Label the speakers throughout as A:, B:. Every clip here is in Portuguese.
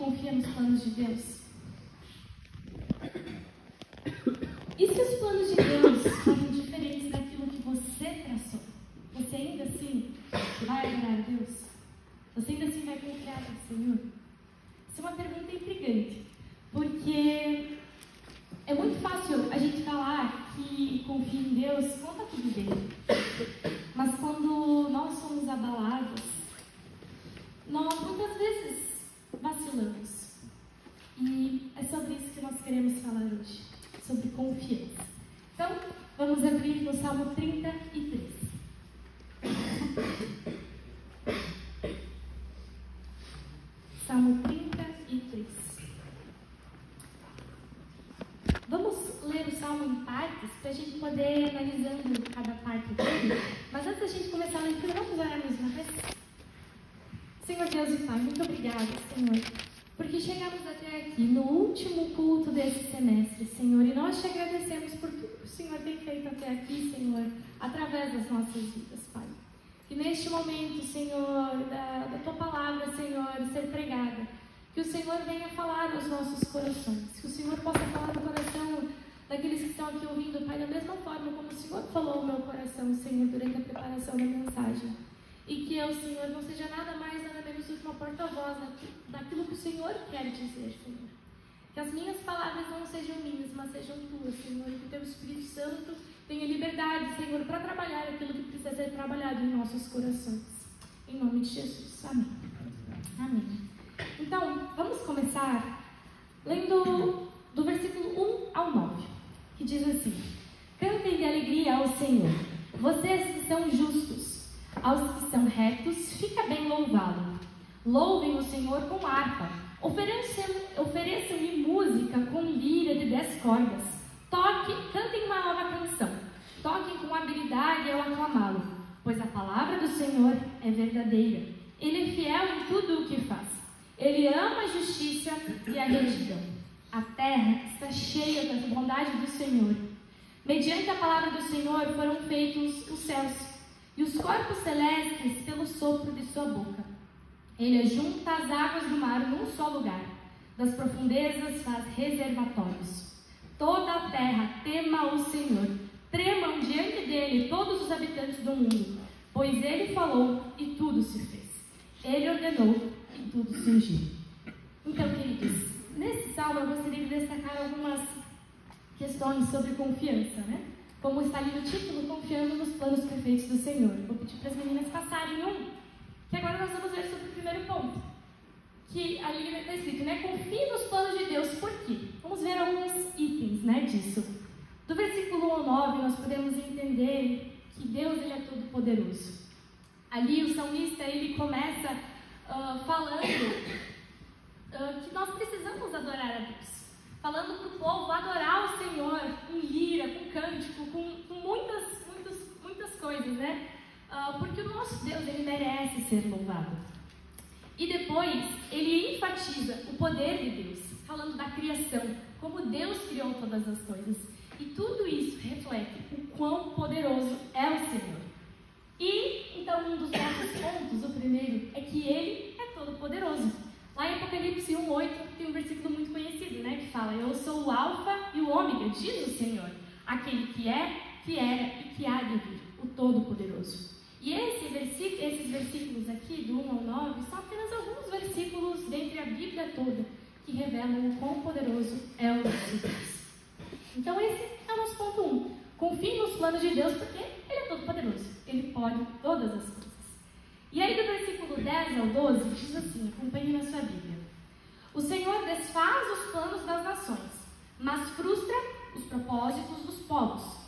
A: confia nos planos de Deus? E se os planos de Deus forem diferentes daquilo que você traçou? Você ainda assim vai adorar a Deus? Você ainda assim vai confiar no Senhor? Isso é uma pergunta intrigante, porque é muito fácil a gente falar que confia em Deus quando está tudo bem. Mas quando nós somos abalados, nós muitas vezes vacilamos. E é sobre isso que nós queremos falar hoje, sobre confiança. Então, vamos abrir no Salmo 33. Salmo 33. Vamos ler o Salmo em partes, para a gente poder ir analisando cada parte dele. Mas antes da gente começar a leitura, vamos orar mais uma vez? Senhor Deus e Pai, muito obrigada, Senhor, porque chegamos até aqui no último culto desse semestre, Senhor, e nós te agradecemos por tudo que o Senhor tem feito até aqui, Senhor, através das nossas vidas, Pai. Que neste momento, Senhor, da Tua palavra, Senhor, ser pregada, que o Senhor venha falar aos nossos corações, que o Senhor possa falar no coração daqueles que estão aqui ouvindo, Pai, da mesma forma como o Senhor falou ao meu coração, Senhor, durante a preparação da mensagem. E que eu, Senhor, não seja nada mais, nada menos do que uma porta-voz daquilo que o Senhor quer dizer, Senhor. Que as minhas palavras não sejam minhas, mas sejam tuas, Senhor. E que o Teu Espírito Santo tenha liberdade, Senhor, para trabalhar aquilo que precisa ser trabalhado em nossos corações. Em nome de Jesus. Amém. Amém. Então, vamos começar lendo do versículo 1 ao 9, que diz assim: Cantem de alegria ao Senhor, vocês que são justos. Aos que são retos, fica bem louvá-lo. Louvem o Senhor com harpa. Ofereçam-lhe música com lira de 10 cordas. Cantem uma nova canção. Toquem com habilidade ao aclamá-lo, pois a palavra do Senhor é verdadeira. Ele é fiel em tudo o que faz. Ele ama a justiça e a retidão. A terra está cheia da bondade do Senhor. Mediante a palavra do Senhor foram feitos os céus e os corpos celestes pelo sopro de sua boca. Ele ajunta as águas do mar num só lugar. Das profundezas faz reservatórios. Toda a terra tema o Senhor. Tremam diante dele todos os habitantes do mundo. Pois ele falou e tudo se fez. Ele ordenou e tudo surgiu. Então, queridos, nesse salmo eu gostaria de destacar algumas questões sobre confiança, né? Como está ali no título, confiando nos planos perfeitos do Senhor. Vou pedir para as meninas passarem que agora nós vamos ver sobre o primeiro ponto. Que ali está escrito, né? Confie nos planos de Deus. Por quê? Vamos ver alguns itens, né, disso. Do versículo 1 ao 9, nós podemos entender que Deus, Ele é todo poderoso. Ali o salmista, ele começa falando que nós precisamos adorar a Deus. Falando para o povo adorar o Senhor com lira, com cântico, com muitas coisas, né? Porque o nosso Deus, Ele merece ser louvado. E depois, ele enfatiza o poder de Deus, falando da criação, como Deus criou todas as coisas. E tudo isso reflete o quão poderoso é o Senhor. E, então, um dos nossos pontos, o primeiro, é que Ele é todo poderoso. Lá em Apocalipse 1:8 tem um versículo muito conhecido, né? Que fala: Eu sou o Alfa e o Ômega, diz o Senhor, aquele que é, que era e que há de vir, o Todo-Poderoso. E esses versículos aqui, do 1 ao 9, são apenas alguns versículos dentre a Bíblia toda que revelam o quão poderoso é o nosso Deus. Então esse é o nosso ponto 1. Confie nos planos de Deus, porque Ele é todo-poderoso. Ele pode todas as coisas. E aí do versículo 10 ao 12, diz assim, acompanhe na sua Bíblia: O Senhor desfaz os planos das nações, mas frustra os propósitos dos povos.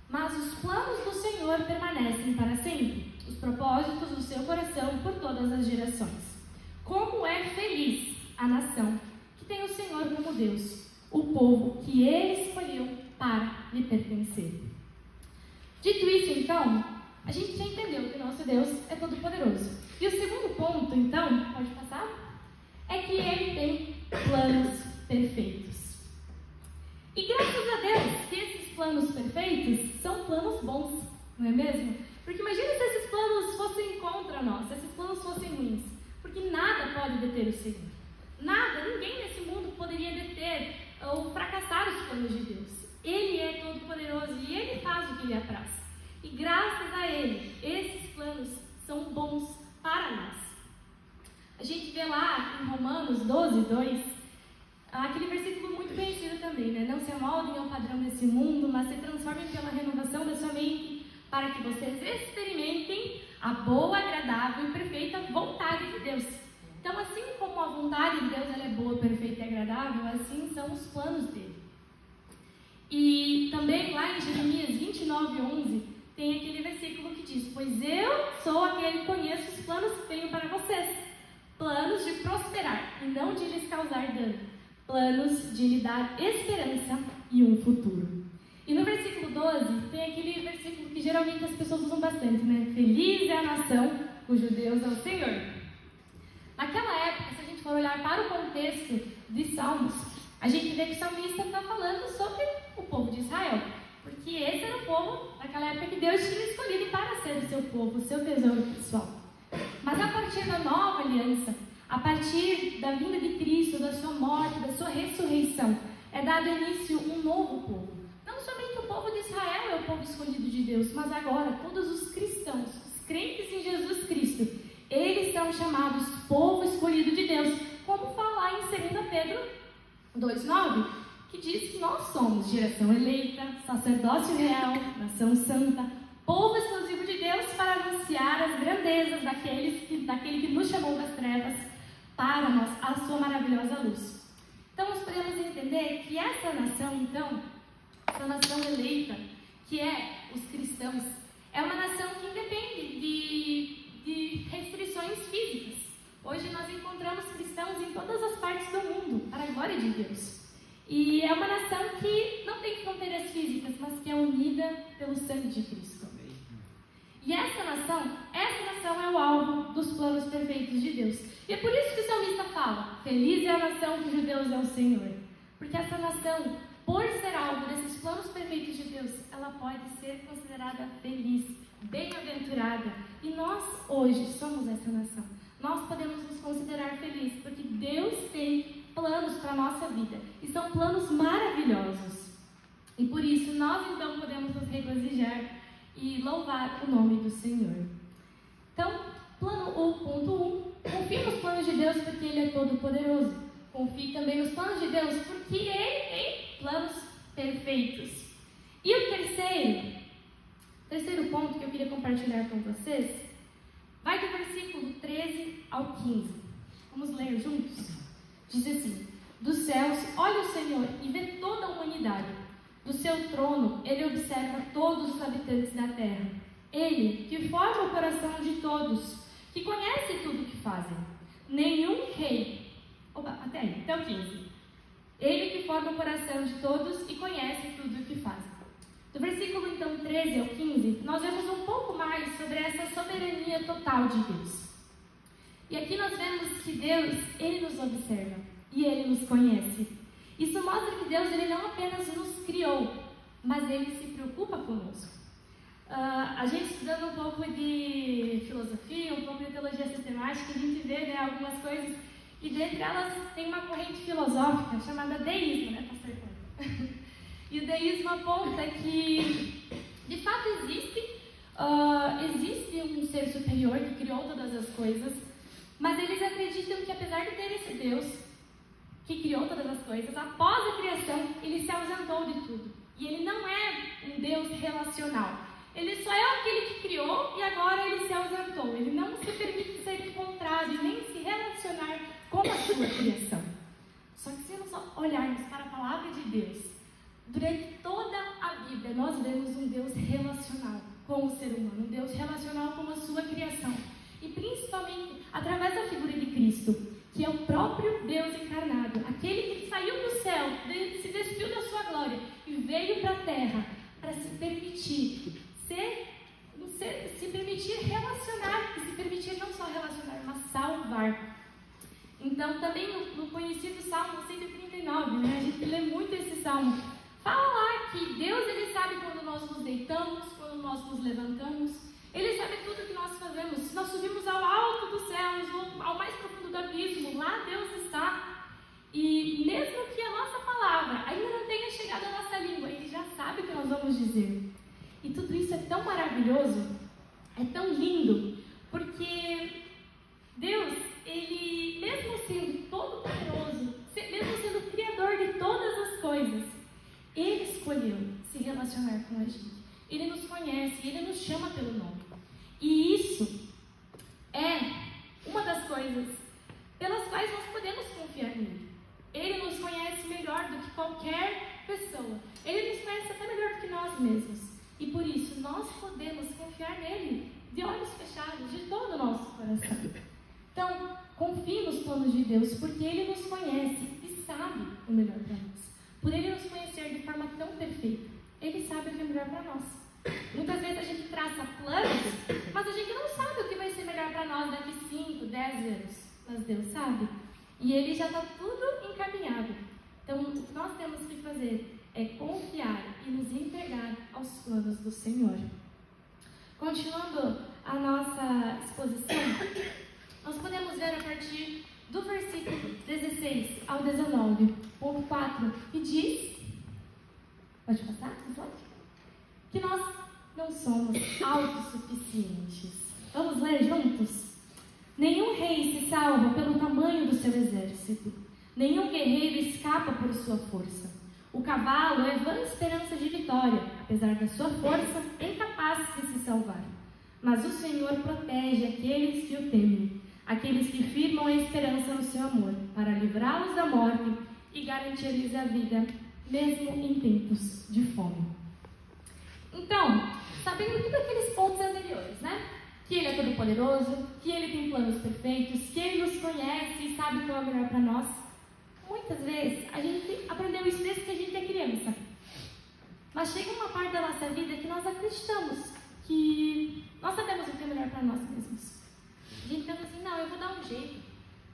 A: Mas os planos do Senhor permanecem para sempre, os propósitos do seu coração por todas as gerações. Como é feliz a nação que tem o Senhor como Deus, o povo que Ele escolheu para lhe pertencer. Dito isso, então, a gente já entendeu que o nosso Deus é todo-poderoso. E o segundo ponto, então, pode passar? É que Ele tem planos perfeitos. E graças a Deus que esses planos perfeitos são planos bons, não é mesmo? Porque imagina se esses planos fossem contra nós, se esses planos fossem ruins. Porque nada pode deter o Senhor. Nada, poderia deter ou fracassar os planos de Deus. Ele é todo-poderoso e Ele faz o que lhe apraz. E graças a Ele, esses planos são bons para nós. A gente vê lá em Romanos 12:2, aquele versículo muito conhecido também, né? Não se amoldem ao padrão desse mundo, mas se transformem pela renovação da sua mente, para que vocês experimentem a boa, agradável e perfeita vontade de Deus. Então, assim como a vontade de Deus ela é boa, perfeita e agradável, assim são os planos dele. E também lá em Jeremias 29:11, tem aquele versículo que diz: pois eu sou aquele que conheço os planos que tenho para vocês, planos de prosperar e não de lhes causar dano, planos de lhe dar esperança e um futuro. E no versículo 12, tem aquele versículo que geralmente as pessoas usam bastante, né? Feliz é a nação cujo Deus é o Senhor. Naquela época, se a gente for olhar para o contexto de Salmos, a gente vê que o salmista está falando sobre o povo de Israel, porque esse era o povo naquela época que Deus tinha escolhido para ser o seu povo, o seu tesouro pessoal. Mas a partir da nova aliança, a partir da vinda de Cristo, da sua morte, da sua ressurreição, é dado início um novo povo. Não somente o povo de Israel é o povo escolhido de Deus, mas agora todos os cristãos, os crentes em Jesus Cristo, eles são chamados povo escolhido de Deus, como fala em 2 Pedro 2:9, que diz que nós somos geração eleita, sacerdócio real, nação santa, povo exclusivo de Deus, para anunciar as grandezas daquele que nos chamou das trevas para nós, a sua maravilhosa luz. Então nós podemos entender que essa nação, então, essa nação eleita, que é os cristãos, é uma nação que independe de restrições físicas. Hoje nós encontramos cristãos em todas as partes do mundo, para a glória de Deus. E é uma nação que não tem fronteiras físicas, mas que é unida pelo sangue de Cristo. E essa nação é o alvo dos planos perfeitos de Deus. E é por isso que o salmista fala: feliz é a nação cujo Deus é o Senhor. Porque essa nação, por ser alvo desses planos perfeitos de Deus, ela pode ser considerada feliz, bem-aventurada. E nós hoje somos essa nação. Nós podemos nos considerar felizes, porque Deus tem planos para a nossa vida. E são planos maravilhosos. E por isso nós então podemos nos regozijar e louvar o nome do Senhor. Então, ponto 1, confie nos planos de Deus porque Ele é todo-poderoso. Confie também nos planos de Deus porque Ele tem planos perfeitos. E o terceiro ponto que eu queria compartilhar com vocês, vai do versículo 13 ao 15. Vamos ler juntos? Diz assim: dos céus olha o Senhor e vê toda a humanidade. Do seu trono, Ele observa todos os habitantes da terra. Ele, que forma o coração de todos, que conhece tudo o que fazem. Nenhum rei... até aí, até o 15. Ele que forma o coração de todos e conhece tudo o que fazem. Do versículo, então, 13 ao 15, nós vemos um pouco mais sobre essa soberania total de Deus. E aqui nós vemos que Deus, Ele nos observa e Ele nos conhece. Isso mostra que Deus, Ele não apenas nos criou, mas Ele se preocupa conosco. A gente estudando um pouco de filosofia, um pouco de teologia sistemática, a gente vê, né, algumas coisas, e dentre elas tem uma corrente filosófica chamada deísmo, né, pastor Cláudio? E o deísmo aponta que, de fato, existe um ser superior que criou todas as coisas, mas eles acreditam que, apesar de ter esse Deus que criou todas as coisas, após a criação, Ele se ausentou de tudo. E Ele não é um Deus relacional. Ele só é aquele que criou e agora Ele se ausentou. Ele não se permite ser encontrado e nem se relacionar com a sua criação. Só que se nós olharmos para a palavra de Deus, durante toda a Bíblia, nós vemos um Deus relacional com o ser humano, um Deus relacional com a sua criação. E principalmente através da figura de Cristo, que é o próprio Deus encarnado, aquele que saiu do céu, se vestiu da sua glória e veio para a terra para se permitir relacionar, e se permitir não só relacionar, mas salvar. Então, também no conhecido Salmo 139, né, a gente lê muito esse Salmo, fala lá que Deus, Ele sabe quando nós nos deitamos, quando nós nos levantamos, Ele sabe tudo que nós fazemos. Se nós subimos ao alto dos céus, ou ao mais profundo do abismo, lá Deus está. E mesmo que a nossa palavra ainda não tenha chegado à nossa língua, Ele já sabe o que nós vamos dizer. E tudo isso é tão maravilhoso, é tão lindo, porque Deus, Ele, mesmo sendo todo-poderoso, mesmo sendo o Criador de todas as coisas, Ele escolheu se relacionar com a gente. Ele nos conhece, Ele nos chama pelo nome. E isso é uma das coisas pelas quais nós podemos confiar nele. Ele nos conhece melhor do que qualquer pessoa. Ele nos conhece até melhor do que nós mesmos. E por isso nós podemos confiar nele de olhos fechados, de todo o nosso coração. Então, confie nos planos de Deus, porque Ele nos conhece e sabe o melhor para nós. Por Ele nos conhecer de forma tão perfeita, Ele sabe o que é melhor para nós. Muitas vezes a gente traça planos, mas a gente não sabe o que vai ser melhor para nós daqui 5, 10 anos. Mas Deus sabe. E Ele já está tudo encaminhado. Então, o que nós temos que fazer é confiar e nos entregar aos planos do Senhor. Continuando a nossa exposição, nós podemos ver a partir do versículo 16 ao 19, ponto 4, que diz, pode passar, que nós não somos autossuficientes. Vamos ler juntos? Nenhum rei se salva pelo tamanho do seu exército, nenhum guerreiro escapa por sua força. O cavalo é vã esperança de vitória, apesar da sua força, é incapaz de se salvar. Mas o Senhor protege aqueles que o temem, aqueles que firmam a esperança no seu amor, para livrá-los da morte e garantir-lhes a vida, mesmo em tempos de fome. Então, sabendo tudo aqueles pontos anteriores, né? Que Ele é todo-poderoso, que Ele tem planos perfeitos, que Ele nos conhece e sabe o que é o melhor para nós. Muitas vezes a gente aprendeu isso desde que a gente é criança. Mas chega uma parte da nossa vida que nós acreditamos que nós sabemos o que é melhor para nós mesmos. A gente pensa assim, não, eu vou dar um jeito,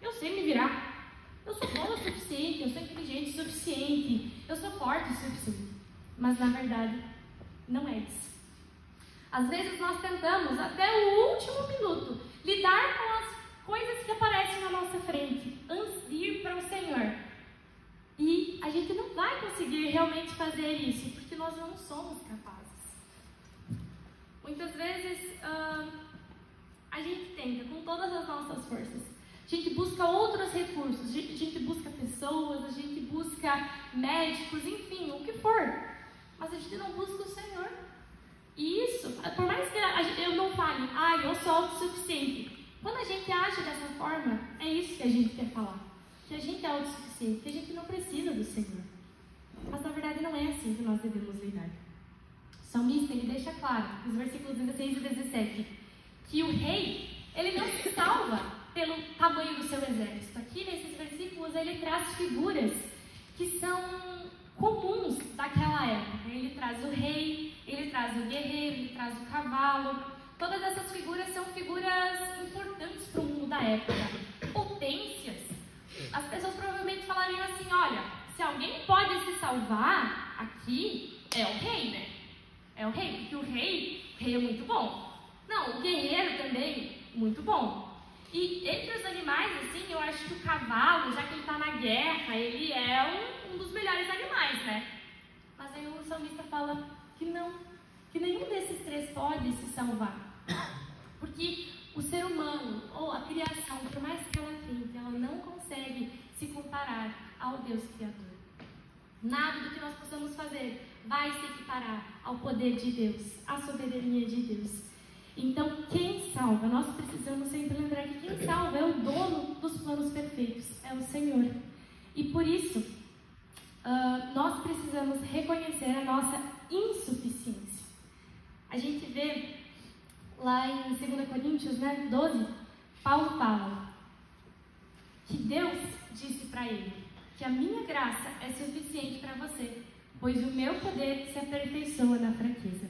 A: eu sei me virar, eu sou boa o suficiente, eu sou inteligente o suficiente, eu sou forte o suficiente. Mas na verdade, não é isso. Às vezes nós tentamos até o último minuto lidar com as coisas que aparecem na nossa frente antes de ir para o Senhor. E a gente não vai conseguir realmente fazer isso, porque nós não somos capazes. Muitas vezes a gente tenta com todas as nossas forças. A gente busca outros recursos, a gente busca pessoas, a gente busca médicos, enfim, o que for. Mas a gente não busca o Senhor. E isso, por mais que eu não fale, eu sou autossuficiente. Quando a gente age dessa forma, é isso que a gente quer falar. Que a gente é autossuficiente, que a gente não precisa do Senhor. Mas na verdade não é assim que nós devemos lidar. O salmista, ele deixa claro, nos versículos 16 e 17, que o rei, ele não se salva pelo tamanho do seu exército. Aqui nesses versículos ele traz figuras que são comuns daquela época. Ele traz o rei, ele traz o guerreiro, ele traz o cavalo. Todas essas figuras são figuras importantes para o mundo da época. Potências. As pessoas provavelmente falariam assim, olha, se alguém pode se salvar aqui, é o rei, né? É o rei, porque o rei é muito bom. Não, o guerreiro também, muito bom. E entre os animais, assim, eu acho que o cavalo, já que ele está na guerra, ele é um dos melhores animais, né? Mas aí o salmista fala que não, que nenhum desses três pode se salvar. Porque o ser humano, ou a criação, por mais que ela tente, ela não consegue se comparar ao Deus Criador. Nada do que nós possamos fazer vai se equiparar ao poder de Deus, à soberania de Deus. Então, quem salva? Nós precisamos sempre lembrar que quem salva é o dono dos planos perfeitos, é o Senhor. E por isso, nós precisamos reconhecer a nossa insuficiência. A gente vê lá em 2 Coríntios 12, Paulo fala que Deus disse para ele que a minha graça é suficiente para você, pois o meu poder se aperfeiçoa na fraqueza.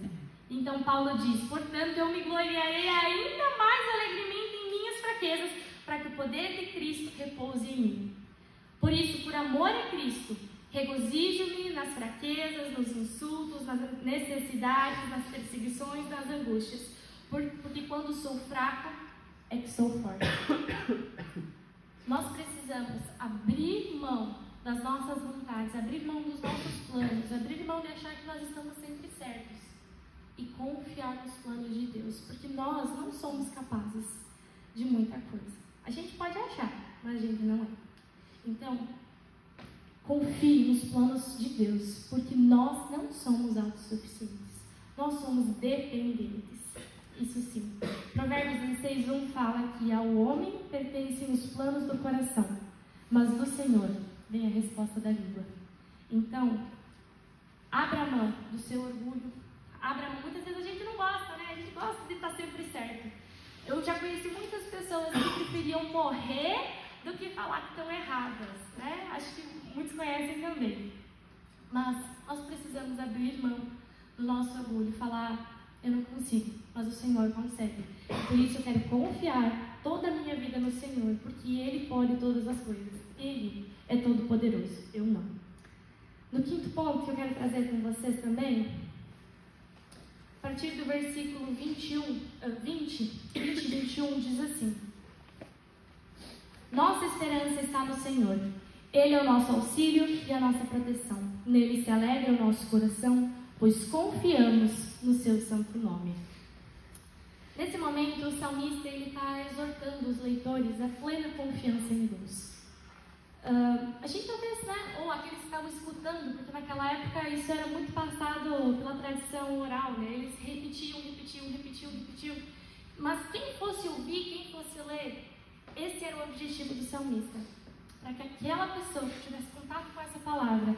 A: Então Paulo diz, portanto eu me gloriarei ainda mais alegremente em minhas fraquezas, para que o poder de Cristo repouse em mim. Por isso, por amor a Cristo, regozijo-me nas fraquezas, nos insultos, nas necessidades, nas perseguições, nas angústias, porque quando sou fraco, é que sou forte. Nós precisamos abrir mão das nossas vontades, abrir mão dos nossos planos, abrir mão de achar que nós estamos sempre certos e confiar nos planos de Deus, porque nós não somos capazes de muita coisa. A gente pode achar, mas a gente não é. Então, confie nos planos de Deus, porque nós não somos autossuficientes, nós somos dependentes. Isso sim. Provérbios 16:1 fala que ao homem pertencem os planos do coração, mas do Senhor vem a resposta da língua. Então, abra mão do seu orgulho. Abra mão. Muitas vezes a gente não gosta, né? A gente gosta de estar sempre certo. Eu já conheci muitas pessoas que preferiam morrer do que falar que estão erradas, né? Acho que muitos conhecem também. Mas nós precisamos abrir mão do nosso orgulho e falar: eu não consigo, mas o Senhor consegue. Por isso eu quero confiar toda a minha vida no Senhor, porque Ele pode todas as coisas. Ele é todo poderoso, eu não. No quinto ponto que eu quero trazer com vocês também, a partir do versículo 20 e 21, diz assim: nossa esperança está no Senhor. Ele é o nosso auxílio e a nossa proteção. Nele se alegra o nosso coração, pois confiamos no seu santo nome. Nesse momento, o salmista está exortando os leitores a plena confiança em Deus. A gente talvez, né, ou aqueles que estavam escutando, porque naquela época isso era muito passado pela tradição oral, né? Eles repetiam. Mas quem fosse ouvir, quem fosse ler, esse era o objetivo do salmista, para que aquela pessoa que tivesse contato com essa palavra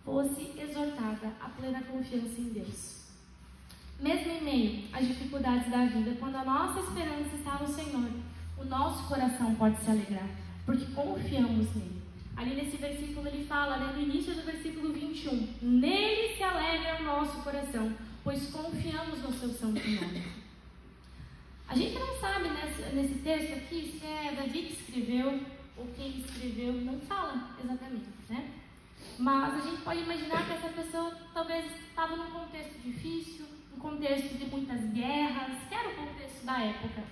A: fosse exortada a plena confiança em Deus. Mesmo em meio às dificuldades da vida, quando a nossa esperança está no Senhor, o nosso coração pode se alegrar, porque confiamos nele. Ali nesse versículo ele fala, né, no início do versículo 21, nele se alegra o nosso coração, pois confiamos no seu santo nome. A gente não sabe nesse texto aqui se é Davi que escreveu ou quem escreveu, não fala exatamente, né? Mas a gente pode imaginar que essa pessoa talvez estava num contexto difícil, um contexto de muitas guerras, que era o contexto da época.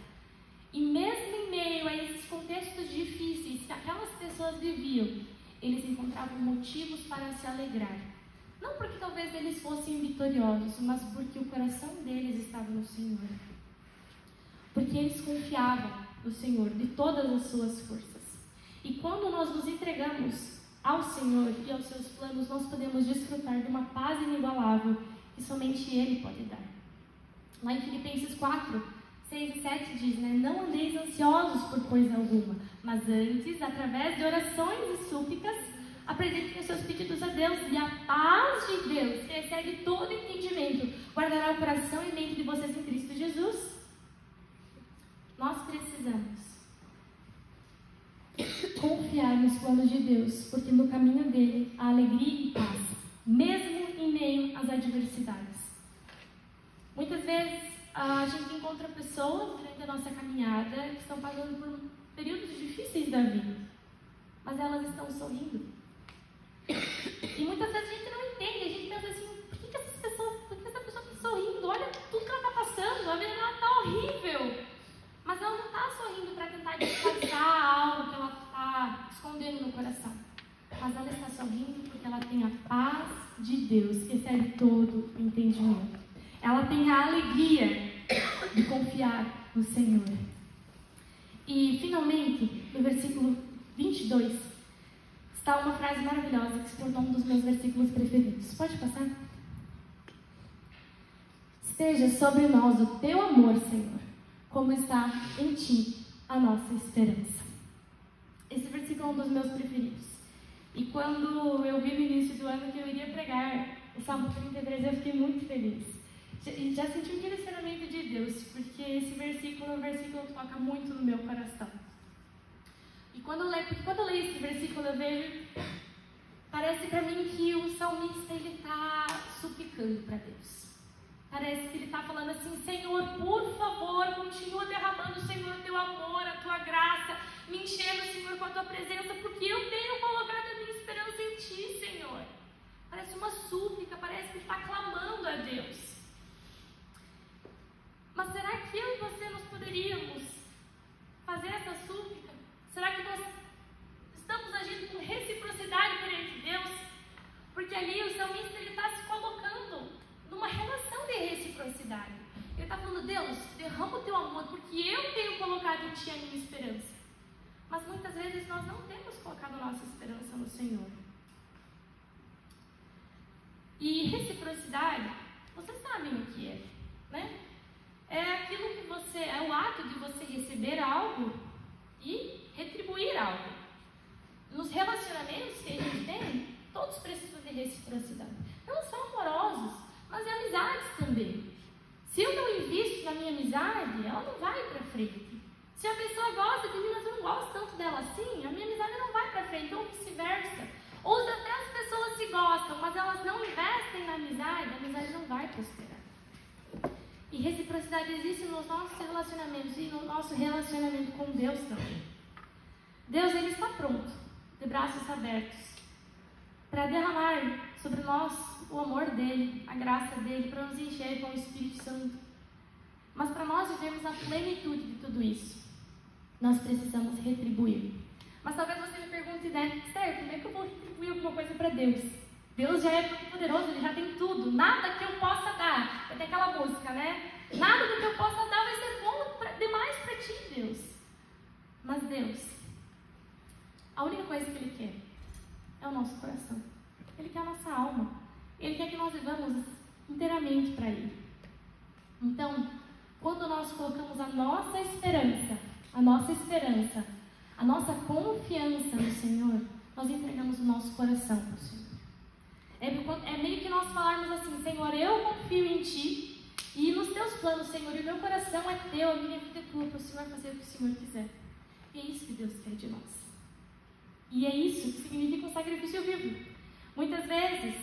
A: E mesmo em meio a esses contextos difíceis que aquelas pessoas viviam, eles encontravam motivos para se alegrar. Não porque talvez eles fossem vitoriosos, mas porque o coração deles estava no Senhor. Porque eles confiavam no Senhor de todas as suas forças. E quando nós nos entregamos ao Senhor e aos seus planos, nós podemos desfrutar de uma paz inigualável que somente Ele pode dar. Lá em Filipenses 4, 6 e 7 diz, né? Não andeis ansiosos por coisa alguma, mas antes, através de orações e súplicas, apresentem os seus pedidos a Deus, e a paz de Deus, que excede todo entendimento, guardará o coração e mente de vocês em Cristo Jesus. Nós precisamos confiar nos planos de Deus, porque no caminho dele há alegria e paz, mesmo em meio às adversidades. Muitas vezes a gente encontra pessoas durante a nossa caminhada que estão passando por períodos difíceis da vida, mas elas estão sorrindo. E muitas vezes a gente não entende, a gente pensa assim, por que essa pessoa está sorrindo? Olha tudo que ela está passando, a vida dela está horrível. Mas ela não está sorrindo para tentar disfarçar algo que ela está escondendo no coração. Mas ela está sorrindo porque ela tem a paz de Deus, que excede todo o entendimento. Ela tem a alegria de confiar no Senhor. E, finalmente, no versículo 22, está uma frase maravilhosa que se tornou um dos meus versículos preferidos. Pode passar? Esteja sobre nós o teu amor, Senhor, como está em ti a nossa esperança. Esse versículo é um dos meus preferidos. E quando eu vi no início do ano que eu iria pregar o Salmo 33, eu fiquei muito feliz. E já senti um direcionamento de Deus, porque esse versículo é um versículo que toca muito no meu coração. E quando eu leio esse versículo, eu vejo, parece para mim que o salmista está suplicando para Deus. Parece que ele está falando assim, Senhor, por favor, continua derramando, Senhor, teu amor, a tua graça, me enchendo, Senhor, com a tua presença, porque eu tenho colocado a minha esperança em ti, Senhor. Parece uma súplica, parece que ele está clamando a Deus. Mas será que eu e você nós poderíamos fazer essa súplica? Será que nós estamos agindo com reciprocidade perante Deus? Porque ali o salmista está se colocando numa relação de reciprocidade. Ele está falando: Deus, derrama o teu amor, porque eu tenho colocado em ti a minha esperança. Mas muitas vezes nós não temos colocado a nossa esperança no Senhor. E reciprocidade, vocês sabem o que é, né? É aquilo que você, é o ato de você receber algo e retribuir algo. Nos relacionamentos que a gente tem, todos precisam de reciprocidade. Não só amorosos, mas de amizades também. Se eu não invisto na minha amizade, ela não vai para frente. Se a pessoa gosta de mim, mas eu não gosto tanto dela assim, a minha amizade não vai para frente, ou vice-versa. Ou até as pessoas se gostam, mas elas não investem na amizade, a amizade não vai prosperar. E reciprocidade existe nos nossos relacionamentos e no nosso relacionamento com Deus também. Deus, Ele está pronto, de braços abertos, para derramar sobre nós o amor dEle, a graça dEle, para nos encher com o Espírito Santo. Mas para nós vivermos a plenitude de tudo isso, nós precisamos retribuir. Mas talvez você me pergunte, né, Esther, como é que eu vou retribuir alguma coisa para Deus? Deus já é poderoso, Ele já tem tudo, nada que eu possa dar. Vai ter aquela música, né? Nada do que eu possa dar vai ser bom demais para ti, Deus. Mas Deus, a única coisa que Ele quer é o nosso coração. Ele quer a nossa alma. Ele quer que nós vivamos inteiramente para Ele. Então, quando nós colocamos a nossa esperança, a nossa confiança no Senhor, nós entregamos o nosso coração para o Senhor. É meio que nós falarmos assim: Senhor, eu confio em Ti e nos Teus planos, Senhor, e o meu coração é Teu, a minha vida é Tua, para o Senhor fazer o que o Senhor quiser. E é isso que Deus quer de nós. E é isso que significa um sacrifício vivo. Muitas vezes,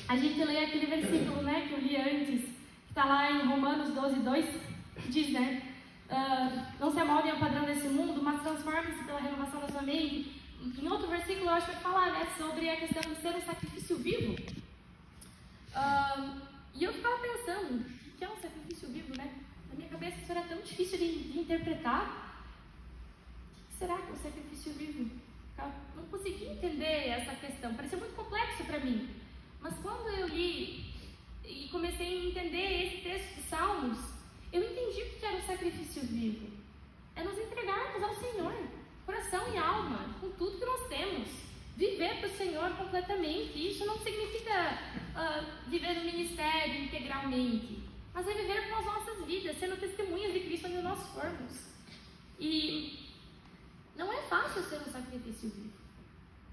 A: a gente lê aquele versículo, né, que eu li antes, que está lá em Romanos 12:2, que diz, né, não se amoldem ao padrão desse mundo, mas transformem-se pela renovação da sua mente. Em outro versículo, eu acho que vai falar, né, sobre a questão de ser um sacrifício vivo. E eu ficava pensando, o que é um sacrifício vivo, né? Na minha cabeça isso era tão difícil de interpretar. O que será que é um sacrifício vivo? Eu não consegui entender essa questão, parecia muito complexo para mim. Mas quando eu li e comecei a entender esse texto de Salmos, eu entendi o que era um sacrifício vivo. É nos entregarmos ao Senhor, coração e alma, com tudo que nós temos. Viver para o Senhor completamente. Isso não significa viver no ministério integralmente, mas é viver com as nossas vidas, sendo testemunhas de Cristo onde nós formos. E não é fácil ser um sacrifício vivo.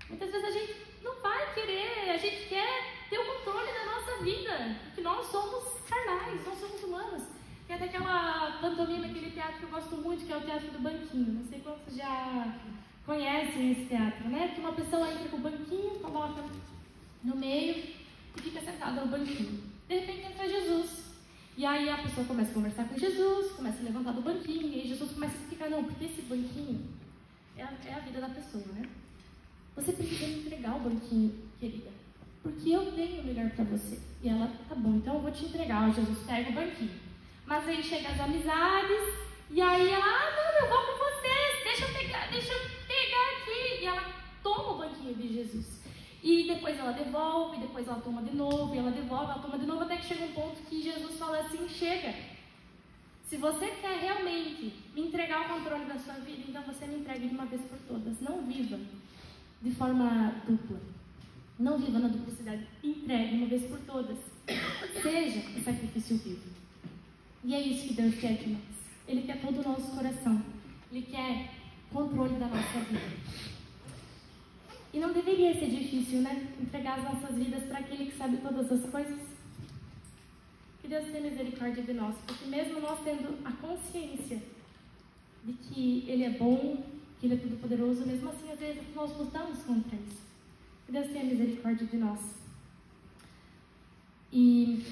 A: Muitas vezes a gente não vai querer, a gente quer ter o controle da nossa vida, porque nós somos carnais, nós somos humanos. Tem até aquela pantomima, aquele teatro que eu gosto muito, que é o Teatro do Banquinho. Não sei quantos já conhecem esse teatro, né? Que uma pessoa entra com o banquinho, coloca no meio e fica sentada no banquinho. De repente entra Jesus. E aí a pessoa começa a conversar com Jesus, começa a levantar do banquinho, e aí Jesus começa a explicar: não, porque esse banquinho é a vida da pessoa, né? Você precisa me entregar o banquinho, querida, porque eu tenho o melhor para você. E ela: tá bom, então eu vou te entregar. Jesus pega o banquinho. Mas aí chega as amizades, e aí ela: não, eu vou com vocês, deixa eu pegar aqui. E ela toma o banquinho de Jesus. E depois ela devolve, depois ela toma de novo, e ela devolve, ela toma de novo, até que chega um ponto que Jesus fala assim: chega. Se você quer realmente me entregar o controle da sua vida, então você me entregue de uma vez por todas. Não viva de forma dupla. Não viva na duplicidade. Entregue uma vez por todas. Seja o sacrifício vivo. E é isso que Deus quer de nós. Ele quer todo o nosso coração. Ele quer controle da nossa vida. E não deveria ser difícil, né? Entregar as nossas vidas para aquele que sabe todas as coisas. Que Deus tenha misericórdia de nós. Porque mesmo nós tendo a consciência de que Ele é bom, que Ele é todo poderoso, mesmo assim às vezes nós lutamos contra isso. Que Deus tenha misericórdia de nós. E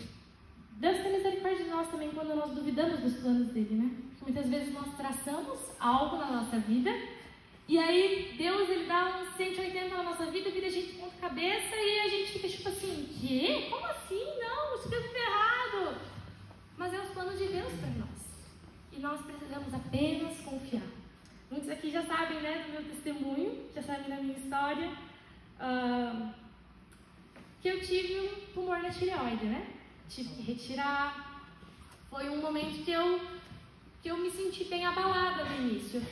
A: Deus tem misericórdia de nós também quando nós duvidamos dos planos dele, né? Porque muitas vezes nós traçamos algo na nossa vida e aí Deus, ele dá uns 180 na nossa vida, vira a gente de ponta cabeça e a gente fica tipo assim: quê? Como assim? Não, isso deu tudo errado. Mas é os planos de Deus para nós. E nós precisamos apenas confiar. Muitos aqui já sabem, né, do meu testemunho, já sabem da minha história, que eu tive um tumor na tireoide, né? Tive que retirar. Foi um momento que eu me senti bem abalada no início.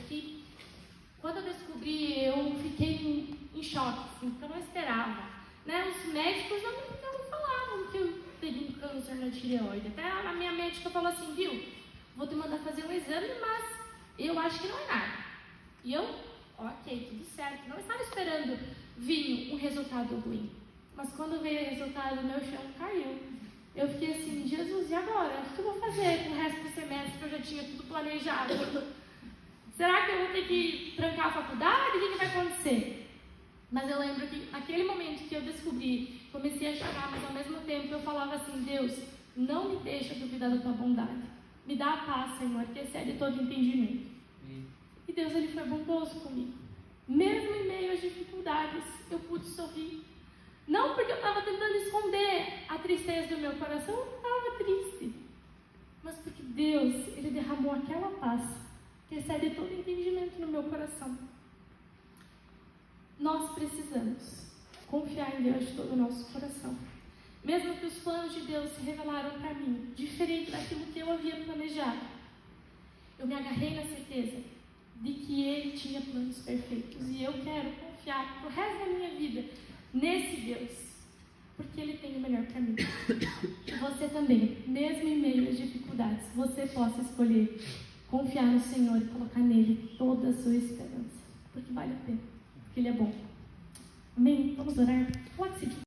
A: Quando eu descobri, eu fiquei em choque, assim, porque eu não esperava. Né? Os médicos não falavam que eu teria um câncer na tireoide. Até a minha médica falou assim, viu, vou te mandar fazer um exame, mas eu acho que não é nada. E eu, ok, tudo certo. Não estava esperando vir um resultado ruim. Mas quando veio o resultado, meu chão caiu. Eu fiquei assim, Jesus, e agora? O que eu vou fazer com o resto do semestre que eu já tinha tudo planejado? Será que eu vou ter que trancar a faculdade? O que vai acontecer? Mas eu lembro que naquele momento que eu descobri, comecei a chorar, mas ao mesmo tempo eu falava assim, Deus, não me deixa duvidar da tua bondade. Me dá a paz, Senhor, que excede todo entendimento. E Deus, Ele foi bondoso comigo. Mesmo em meio às dificuldades, eu pude sorrir. Não porque eu estava tentando esconder a tristeza do meu coração, eu não estava triste. Mas porque Deus, Ele derramou aquela paz que excede todo entendimento no meu coração. Nós precisamos confiar em Deus de todo o nosso coração. Mesmo que os planos de Deus se revelaram para mim, diferente daquilo que eu havia planejado, eu me agarrei na certeza de que Ele tinha planos perfeitos. E eu quero confiar pro resto da minha vida nesse Deus, porque Ele tem o melhor para mim. Que você também, mesmo em meio às dificuldades, você possa escolher confiar no Senhor e colocar nele toda a sua esperança, porque vale a pena, porque Ele é bom. Amém? Vamos orar? Pode seguir.